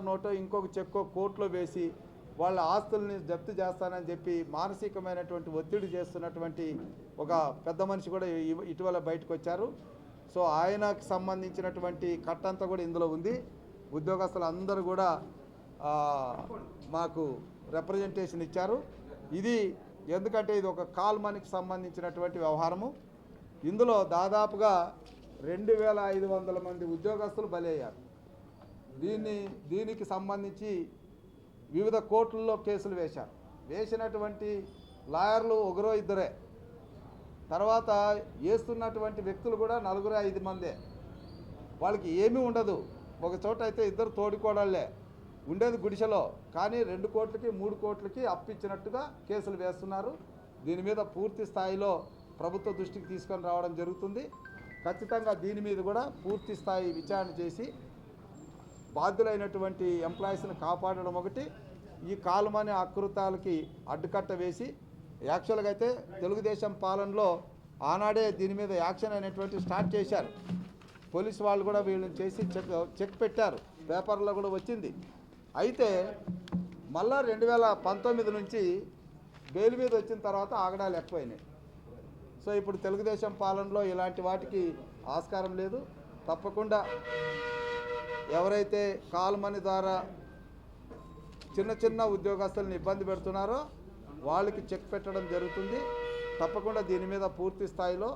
నోటో ఇంకొక చెక్కో కోర్టులో వేసి వాళ్ళ ఆస్తుల్ని జప్తు చేస్తానని చెప్పి మానసికమైనటువంటి ఒత్తిడి చేస్తున్నటువంటి ఒక పెద్ద మనిషి కూడా ఇటీవల బయటకు వచ్చారు. సో ఆయనకు సంబంధించినటువంటి కట్టంతా కూడా ఇందులో ఉంది. ఉద్యోగస్తులు అందరూ కూడా మాకు రిప్రజెంటేషన్ ఇచ్చారు. ఇది ఎందుకంటే ఇది ఒక కాల్ మనీకి సంబంధించినటువంటి వ్యవహారము. ఇందులో దాదాపుగా 2500 మంది ఉద్యోగస్తులు బలయ్యారు. దీనికి సంబంధించి వివిధ కోర్టుల్లో కేసులు వేసినటువంటి లాయర్లు ఒకరో ఇద్దరే. తర్వాత వేస్తున్నటువంటి వ్యక్తులు కూడా 4-5 మందే. వాళ్ళకి ఏమీ ఉండదు. ఒక చోట అయితే ఇద్దరు తోడుకోడళ్లే ఉండేది గుడిసెలో, కానీ 2 కోట్లకి 3 కోట్లకి అప్పిచ్చినట్టుగా కేసులు వేస్తున్నారు. దీని మీద పూర్తి స్థాయిలో ప్రభుత్వ దృష్టికి తీసుకొని రావడం జరుగుతుంది. ఖచ్చితంగా దీని మీద కూడా పూర్తి స్థాయి విచారణ చేసి బాధ్యులైనటువంటి ఎంప్లాయీస్ని కాపాడడం ఒకటి, ఈ కాలుమని ఆకృతాలకి అడ్డుకట్ట వేసి యాక్చువల్గా అయితే తెలుగుదేశం పాలనలో ఆనాడే దీని మీద యాక్షన్ అనేటువంటి స్టార్ట్ చేశారు. పోలీసు వాళ్ళు కూడా వీళ్ళని చేసి చెక్ పెట్టారు, పేపర్లో కూడా వచ్చింది. అయితే మళ్ళా 2019 నుంచి బెయిల్ మీద వచ్చిన తర్వాత ఆగడాలు ఎక్కువైనాయి. సో ఇప్పుడు తెలుగుదేశం పాలనలో ఇలాంటి వాటికి ఆస్కారం లేదు. తప్పకుండా ఎవరైతే కాల్ మనీ ద్వారా చిన్న ఉద్యోగస్తులను ఇబ్బంది పెడుతున్నారో వాళ్ళకి చెక్ పెట్టడం జరుగుతుంది. తప్పకుండా దీని మీద పూర్తి స్థాయిలో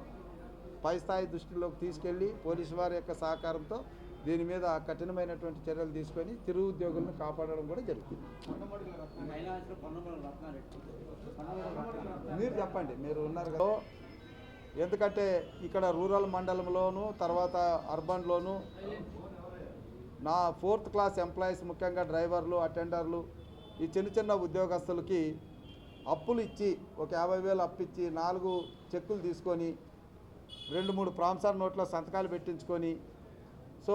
పై స్థాయి దృష్టిలోకి తీసుకెళ్ళి పోలీసు వారి యొక్క సహకారంతో దీని మీద కఠినమైనటువంటి చర్యలు తీసుకొని చిరు ఉద్యోగులను కాపాడడం కూడా జరుగుతుంది. మీరు చెప్పండి, మీరు ఉన్నారు కదా. ఎందుకంటే ఇక్కడ రూరల్ మండలంలోనూ తర్వాత అర్బన్లోనూ నా 4th క్లాస్ ఎంప్లాయీస్, ముఖ్యంగా డ్రైవర్లు, అటెండర్లు, ఈ చిన్న ఉద్యోగస్తులకి అప్పులు ఇచ్చి ఒక 50,000 అప్పిచ్చి 4 చెక్కులు తీసుకొని 2-3 ప్రామిసరీ నోట్లో సంతకాలు పెట్టించుకొని సో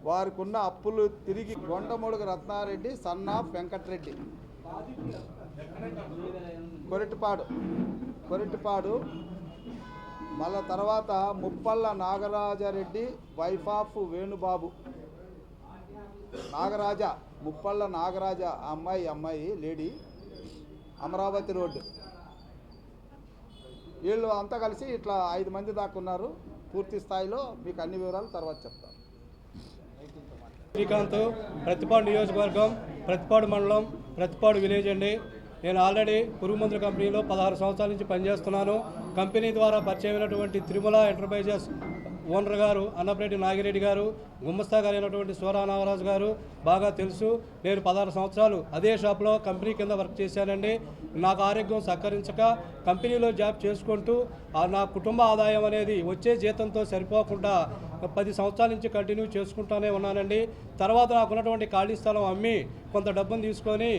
వారికి ఉన్న అప్పులు తిరిగి గొండమొడుగు రత్నారెడ్డి సన్ ఆఫ్ వెంకటరెడ్డి, కొరిటిపాడు, మళ్ళా తర్వాత ముప్పళ్ళ నాగరాజారెడ్డి వైఫ్ ఆఫ్ వేణుబాబు, ముప్పళ్ళ నాగరాజ అమ్మాయి లేడీ, అమరావతి రోడ్డు. వీళ్ళు అంతా కలిసి ఇట్లా 5 మంది దాకా ఉన్నారు. పూర్తి స్థాయిలో మీకు అన్ని వివరాలు తర్వాత చెప్తాను. శ్రీకాంత్, ప్రతిపాడు నియోజకవర్గం, ప్రతిపాడు మండలం, ప్రతిపాడు విలేజ్ అండి. నేను ఆల్రెడీ పురుగు మందుల కంపెనీలో 16 సంవత్సరాల నుంచి పనిచేస్తున్నాను. కంపెనీ ద్వారా పరిచయమైనటువంటి తిరుమల ఎంటర్ప్రైజెస్ ఓనర్ గారు అన్నపరెడ్డి నాగిరెడ్డి గారు, గుమ్మస్తా గారు అయినటువంటి సూరా నాగరాజు గారు బాగా తెలుసు. నేను 16 సంవత్సరాలు అదే షాప్లో కంపెనీ కింద వర్క్ చేశానండి. నాకు ఆరోగ్యం సహకరించక కంపెనీలో జాబ్ చేసుకుంటూ నా కుటుంబ ఆదాయం అనేది వచ్చే జీతంతో సరిపోకుండా 10 సంవత్సరాల నుంచి కంటిన్యూ చేసుకుంటూనే ఉన్నానండి. తర్వాత నాకు ఉన్నటువంటి ఖాళీ స్థలం అమ్మి కొంత డబ్బును తీసుకొని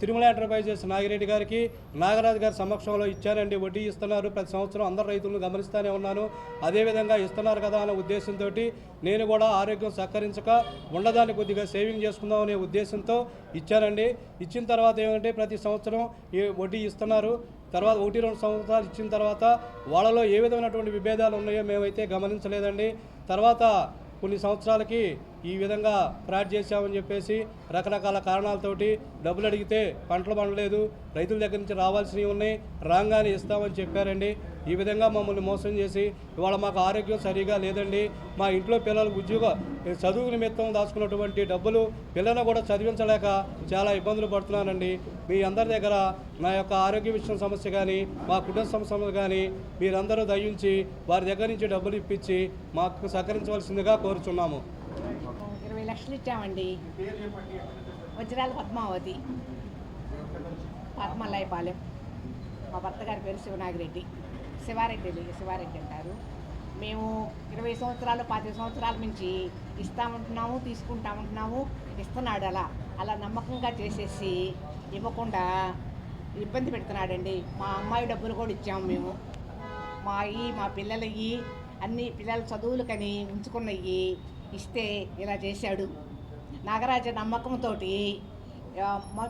తిరుమల ఎంటర్ప్రైజెస్ నాగిరెడ్డి గారికి, నాగరాజు గారి సమక్షంలో ఇచ్చానండి. వడ్డీ ఇస్తున్నారు ప్రతి సంవత్సరం, అందరు రైతులను గమనిస్తూనే ఉన్నాను. అదేవిధంగా ఇస్తున్నారు కదా అనే ఉద్దేశంతో నేను కూడా ఆరోగ్యం సహకరించక ఉండదాన్ని కొద్దిగా సేవింగ్ చేసుకుందాం అనే ఉద్దేశంతో ఇచ్చానండి. ఇచ్చిన తర్వాత ఏమంటే ప్రతి సంవత్సరం వడ్డీ ఇస్తున్నారు. తర్వాత 1-2 సంవత్సరాలు ఇచ్చిన తర్వాత వాళ్ళలో ఏ విధమైనటువంటి విభేదాలు ఉన్నాయో మేమైతే గమనించలేదండి. తర్వాత కొన్ని సంవత్సరాలకి ఈ విధంగా ఫ్రాడ్ చేశామని చెప్పేసి రకరకాల కారణాలతోటి డబ్బులు అడిగితే పంటలు పండలేదు, రైతుల దగ్గర నుంచి రావాల్సినవి ఉన్నాయి, రాగానే ఇస్తామని చెప్పారండి. ఈ విధంగా మమ్మల్ని మోసం చేసి ఇవాళ మాకు ఆరోగ్యం సరిగా లేదండి. మా ఇంట్లో పిల్లలకు చదువు నిమిత్తం దాచుకున్నటువంటి డబ్బులు పిల్లలను కూడా చదివించలేక చాలా ఇబ్బందులు పడుతున్నానండి. మీ అందరి దగ్గర నా యొక్క ఆరోగ్య విషయం సమస్య కానీ మా కుటుంబ సమస్య కానీ మీరందరూ దయించి వారి దగ్గర నుంచి డబ్బులు ఇప్పించి మాకు సహకరించవలసిందిగా కోరుచున్నాము. 20 లక్షలు ఇచ్చామండి. వజ్రాల పద్మావతి, పద్మలయపాలెం. మా భర్త గారి పేరు శివనాగిరెడ్డి. శివారెడ్డి అంటారు. మేము 20 సంవత్సరాలు 25 సంవత్సరాల నుంచి ఇస్తామంటున్నాము, తీసుకుంటామంటున్నాము. ఇస్తున్నాడు అలా నమ్మకంగా చేసేసి ఇవ్వకుండా ఇబ్బంది పెడుతున్నాడండి. మా అమ్మాయి డబ్బులు కూడా ఇచ్చాము మేము. మా పిల్లలవి అన్ని పిల్లల చదువులకని ఉంచుకున్నవి ఇస్తే ఇలా చేశాడు. నాగరాజ నమ్మకంతో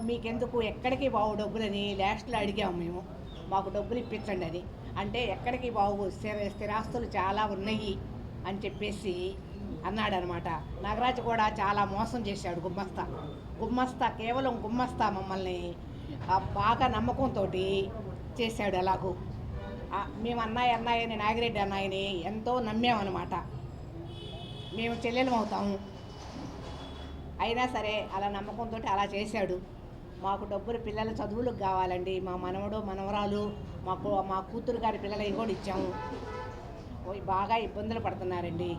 మీకెందుకు ఎక్కడికి బావు డబ్బులని లాస్ట్లో అడిగాము మేము, మాకు డబ్బులు ఇప్పించండి అని. అంటే ఎక్కడికి బావు, స్థిరాస్తులు చాలా ఉన్నాయి అని చెప్పేసి అన్నాడనమాట. నాగరాజు కూడా చాలా మోసం చేశాడు. కేవలం గుమ్మస్తా మమ్మల్ని బాగా నమ్మకంతో చేశాడు. అలాగూ మేము అన్నయ్యని నాగిరెడ్డి అన్నయ్యని ఎంతో నమ్మామన్నమాట. మేము చెల్లెలం అవుతాము. అయినా సరే అలా నమ్మకంతో అలా చేశాడు. మాకు డబ్బులు పిల్లల చదువులకు కావాలండి. మా మనవడు మనవరాలు మా కూతురు గారి పిల్లలవి కూడా ఇచ్చాము. బాగా ఇబ్బందులు పడుతున్నారండి.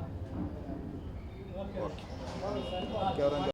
ఎవరైనా